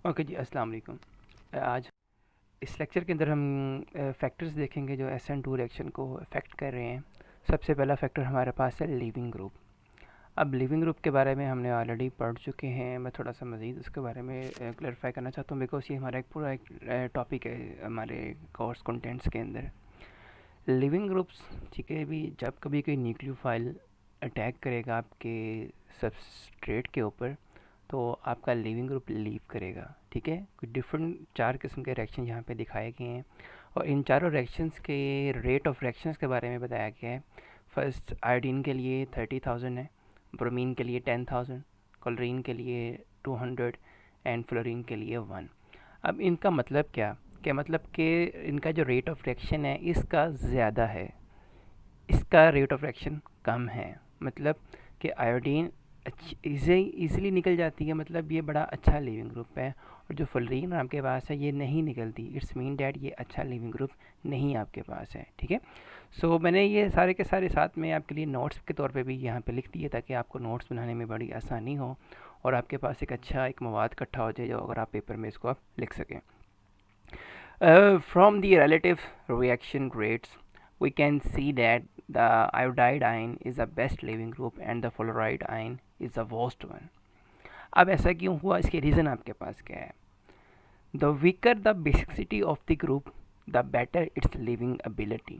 Okay जी, अस्सलाम वालेकुम। आज इस लेक्चर के अंदर हम फैक्टर्स देखेंगे जो SN2 रिएक्शन को अफेक्ट कर रहे हैं। सबसे पहला फैक्टर हमारे पास है लिविंग ग्रुप। अब लिविंग ग्रुप के बारे में हमने ऑलरेडी पढ़ चुके हैं। मैं थोड़ा सा मज़ीद उसके बारे में क्लैरिफाई करना चाहता हूँ, बिकॉज ये हमारा एक पूरा एक टॉपिक है हमारे कोर्स कंटेंट्स के अंदर। लिविंग ग्रुप्स, ठीक है, भी जब कभी कोई न्यूक्लियोफाइल अटैक करेगा आपके सबस्ट्रेट के ऊपर, तो आपका लिविंग ग्रुप लीव करेगा। ठीक है, कुछ डिफरेंट 4 किस्म के रिएक्शन यहाँ पे दिखाए गए हैं और इन चारों रिएक्शंस के रेट ऑफ रिएक्शंस के बारे में बताया गया है। फर्स्ट, आयोडीन के लिए 30,000 है, ब्रोमीन के लिए 10,000, क्लोरीन के लिए 200 एंड फ्लोरीन के लिए 1। अब इनका मतलब क्या मतलब कि इनका जो रेट ऑफ रिएक्शन है इसका ज़्यादा है, इसका रेट ऑफ रिएक्शन कम है। मतलब कि आयोडीन ईज़िली निकल जाती है, मतलब ये बड़ा अच्छा लिविंग ग्रुप है। और जो फ्लोरीन आपके पास है ये नहीं निकलती, इट्स मीन डैट ये अच्छा लिविंग ग्रुप नहीं आपके पास है। ठीक है, सो मैंने ये सारे के सारे साथ में आपके लिए नोट्स के तौर पे भी यहाँ पे लिख दिए ताकि आपको नोट्स बनाने में बड़ी आसानी हो और आपके पास एक अच्छा एक मवाद इकट्ठा हो जाए जो अगर आप पेपर में इसको आप लिख सकें। From the relative reaction rates, we can see that the iodide ion is the best leaving group and the fluoride ion is the worst one. अब ऐसा क्यों हुआ, इसके रीज़न आपके पास क्या है? The weaker the basicity of the group, the better its leaving ability.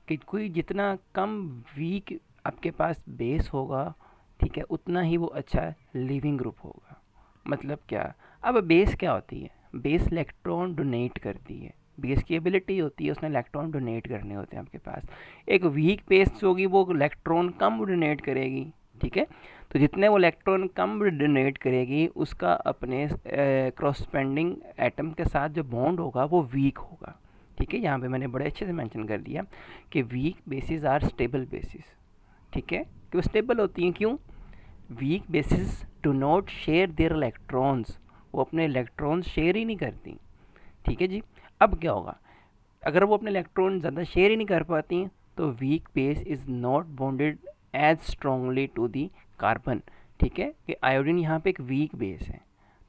कि कोई जितना कम वीक आपके पास बेस होगा, ठीक है, उतना ही वो अच्छा लिविंग ग्रुप होगा। मतलब क्या? अब बेस क्या होती है? बेस इलेक्ट्रॉन डोनेट करती है। बेस की एबिलिटी होती है उसने इलेक्ट्रॉन डोनेट करने होते हैं आपके पास। एक वीक बेस होगी वो इलेक्ट्रॉन कम डोनेट करेगी। ठीक है, तो जितने वो इलेक्ट्रॉन कम डोनेट करेगी उसका अपने क्रॉसपेंडिंग एटम के साथ जो बॉन्ड होगा वो वीक होगा। ठीक है, यहाँ पे मैंने बड़े अच्छे से मेंशन कर दिया कि weak bases are stable bases. ठीक है, कि वो स्टेबल होती हैं। क्यों? Weak bases do not share their electrons, वो अपने इलेक्ट्रॉन्स शेयर ही नहीं करती। ठीक है जी, अब क्या होगा? अगर वो अपने इलेक्ट्रॉन ज़्यादा शेयर ही नहीं कर पाती हैं तो weak base is not bonded as strongly to the carbon. ठीक है, कि आयोडीन यहाँ पे एक वीक बेस है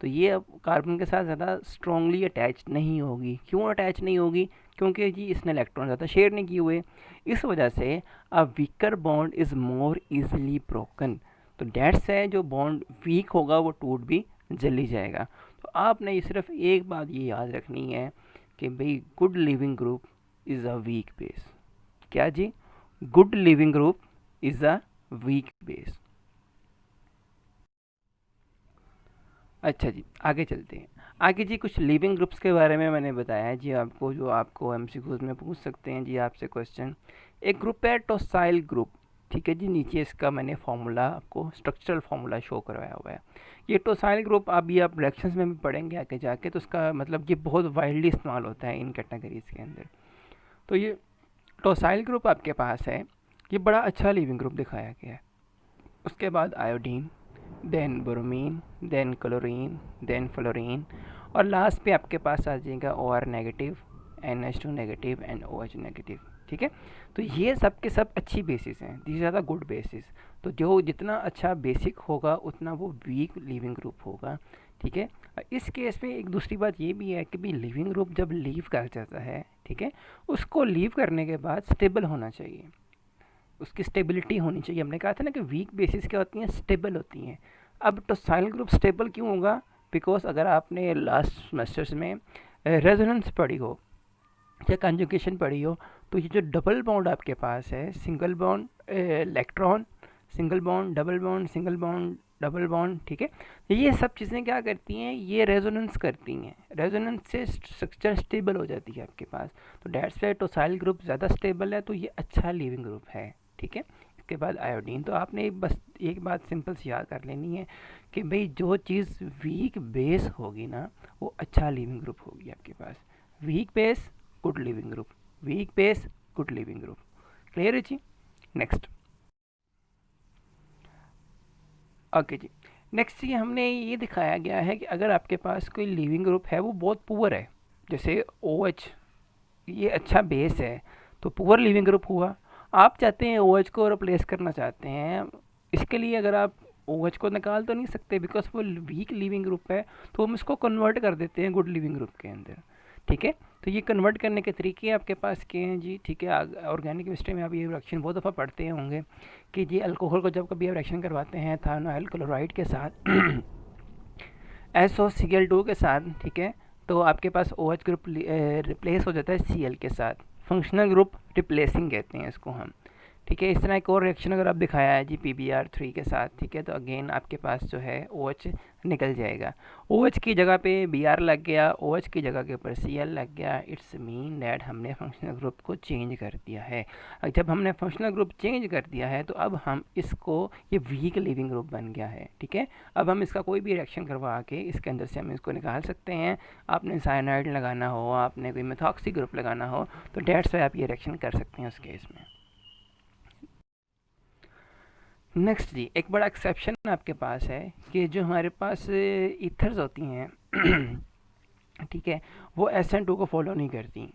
तो ये अब कार्बन के साथ ज़्यादा स्ट्रांगली अटैच नहीं होगी। क्यों अटैच नहीं होगी? क्योंकि जी इसने इलेक्ट्रॉन ज़्यादा शेयर नहीं किए हुए। इस वजह से a weaker bond is more easily broken. तो डेट्स है जो बॉन्ड वीक होगा वो टूट भी जल्दी जाएगा। तो आपने ये सिर्फ एक बात ये याद रखनी है कि भाई good leaving group is a weak base. क्या जी? Good leaving group is a weak base. अच्छा जी, आगे चलते हैं। आगे जी कुछ लिविंग ग्रुप्स के बारे में मैंने बताया है जी आपको, जो आपको MCQs में पूछ सकते हैं जी आपसे क्वेश्चन। एक ग्रुप है टोसाइल ग्रुप। ठीक है जी, नीचे इसका मैंने फार्मूला आपको स्ट्रक्चरल फार्मूला शो करवाया हुआ है। ये टोसाइल ग्रुप अभी आप रिएक्शंस में भी पढ़ेंगे आगे जाके, तो उसका मतलब ये बहुत वाइडली इस्तेमाल होता है इन कैटेगरीज के अंदर। तो ये टोसाइल ग्रुप आपके पास है, ये बड़ा अच्छा लिविंग ग्रुप दिखाया गया है। उसके बाद iodine, then bromine, then chlorine, then fluorine और लास्ट पे आपके पास आ जाएगा OR negative, NH2 negative and OH negative. ठीक है, तो ये सब के सब अच्छी बेसिस हैं, दिस ज़्यादा गुड बेसिस। तो जो जितना अच्छा बेसिक होगा उतना वो वीक लिविंग ग्रुप होगा। ठीक है, इस केस में एक दूसरी बात ये भी है कि भी लिविंग ग्रुप जब लीव कर जाता है, ठीक है, उसको लीव करने के बाद स्टेबल होना चाहिए, उसकी स्टेबिलिटी होनी चाहिए। हमने कहा था ना कि वीक बेसिस क्या होती हैं? स्टेबल होती हैं। अब टोसाइल ग्रुप स्टेबल क्यों होगा? बिकॉज अगर आपने लास्ट सेमेस्टर्स में रेजोनेंस पढ़ी हो या कंजुगेशन पढ़ी हो, तो ये जो डबल बॉन्ड आपके पास है, single bond electron, single bond double bond, single bond double bond, ठीक है, ये सब चीज़ें क्या करती हैं? ये रेजोनेंस करती हैं। रेजोनेंस से स्ट्रक्चर स्टेबल हो जाती है आपके पास। तो डेट्स वाई टोसाइल ग्रुप ज़्यादा स्टेबल है, तो ये अच्छा लिविंग ग्रुप है। ठीक है, इसके बाद आयोडीन। तो आपने बस एक बात सिंपल सी याद कर लेनी है कि भाई जो चीज़ वीक बेस होगी ना वो अच्छा लिविंग ग्रुप होगी आपके पास। Weak base good leaving group, weak base good leaving group. Clear है जी? नेक्स्ट। ओके जी, नेक्स्ट जी हमने ये दिखाया गया है कि अगर आपके पास कोई लिविंग ग्रुप है वो बहुत पुअर है, जैसे OH, ये अच्छा बेस है तो पुअर लिविंग ग्रुप हुआ। आप चाहते हैं OH को रिप्लेस करना चाहते हैं, इसके लिए अगर आप OH को निकाल तो नहीं सकते बिकॉज वो वीक लिविंग ग्रुप है, तो हम इसको कन्वर्ट कर देते हैं गुड लिविंग ग्रुप के अंदर। ठीक है, तो ये कन्वर्ट करने के तरीके आपके पास के हैं जी। ठीक है, ऑर्गेनिक केमिस्ट्री में आप ये रिएक्शन बहुत दफ़ा पढ़ते होंगे कि जी अल्कोहल को जब कभी आप रिएक्शन करवाते हैं एथानॉल क्लोराइड के साथ SOCl2 के साथ, ठीक है, तो आपके पास OH ग्रुप रिप्लेस हो जाता है Cl के साथ। फंक्शनल ग्रुप रिप्लेसिंग कहते हैं इसको हम। ठीक है, इस तरह एक और रिएक्शन अगर आप दिखाया है जी PBr3 के साथ, ठीक है, तो अगेन आपके पास जो है OH निकल जाएगा। OH की जगह पे Br लग गया, OH की जगह के ऊपर Cl लग गया। इट्स मीन दैट हमने फंक्शनल ग्रुप को चेंज कर दिया है। जब हमने फंक्शनल ग्रुप चेंज कर दिया है तो अब हम इसको, ये वीक लिविंग ग्रुप बन गया है। ठीक है, अब हम इसका कोई भी रिएक्शन करवा के इसके अंदर से हम इसको निकाल सकते हैं। आपने साइनाइड लगाना हो, आपने कोई मेथॉक्सी ग्रुप लगाना हो, तो डेट्स वाई आप ये रिएक्शन कर सकते हैं उस केस में। नेक्स्ट जी, एक बड़ा एक्सेप्शन आपके पास है कि जो हमारे पास ईथर्स होती हैं ठीक है, वो SN2 को फॉलो नहीं करती।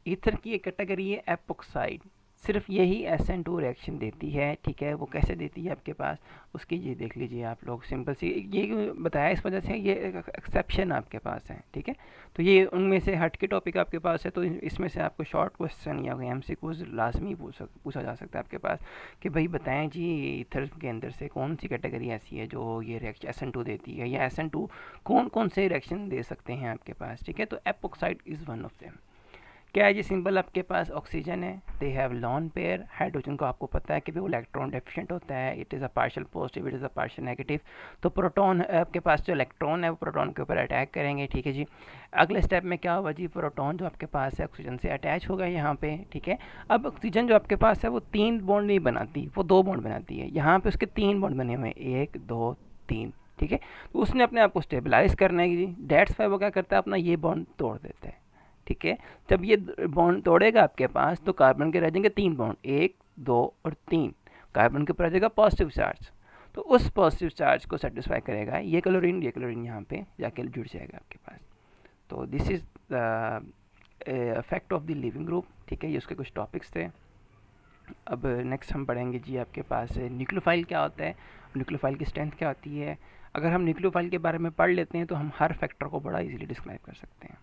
ईथर की एक कैटेगरी है एपोक्साइड, सिर्फ यही SN2 रिएक्शन देती है। ठीक है, वो कैसे देती है आपके पास, उसकी ये देख लीजिए आप लोग। सिंपल सी ये बताया इस वजह से, ये एक्सेप्शन आपके पास है। ठीक है, तो ये उनमें से हट के टॉपिक आपके पास है, तो इसमें से आपको शॉर्ट क्वेश्चन या MCQs लाजमी पूछा जा सकता है आपके पास कि भाई बताएं जी ईथर के अंदर से कौन सी कैटेगरी ऐसी है जो ये रिएक्शन SN2 देती है, या SN2 कौन कौन से रिएक्शन दे सकते हैं आपके पास। ठीक है, तो epoxide is one of them. क्या है जी, सिंपल आपके पास ऑक्सीजन है, they have lone pair. Hydrogen को आपको पता है कि वो इलेक्ट्रॉन डेफिशिएंट होता है, it is a partial positive, it is a partial negative. तो प्रोटॉन आपके पास जो इलेक्ट्रॉन है वो प्रोटॉन के ऊपर अटैक करेंगे। ठीक है जी, अगले स्टेप में क्या होगा जी, प्रोटॉन जो आपके पास है ऑक्सीजन से अटैच होगा यहाँ पे। ठीक है, अब ऑक्सीजन जो आपके पास है वो 3 बॉन्ड नहीं बनाती, वो 2 बॉन्ड बनाती है। यहाँ पे उसके 3 बॉन्ड बने हुए हैं, 1 2 3। ठीक है, तो उसने अपने आप को स्टेबलाइज करना है जी, डेट्स वाई वो क्या करता है, अपना ये बॉन्ड तोड़ देता है। ठीक है, जब ये बॉन्ड तोड़ेगा आपके पास तो कार्बन के रह जाएंगे 3 बॉन्ड, 1 2 और 3। कार्बन के ऊपर आ जाएगा पॉजिटिव चार्ज, तो उस पॉजिटिव चार्ज को सेटिस्फाई करेगा ये क्लोरीन यहाँ पे जाके जुड़ जाएगा आपके पास। तो this is the effect of the leaving group. ठीक है, ये उसके कुछ टॉपिक्स थे। अब नेक्स्ट हम पढ़ेंगे जी आपके पास न्यूक्लियोफाइल क्या होता है, न्यूक्लियोफाइल की स्ट्रेंथ क्या होती है। अगर हम न्यूक्लियोफाइल के बारे में पढ़ लेते हैं तो हम हर फैक्टर को बड़ा इजीली डिस्क्राइब कर सकते हैं।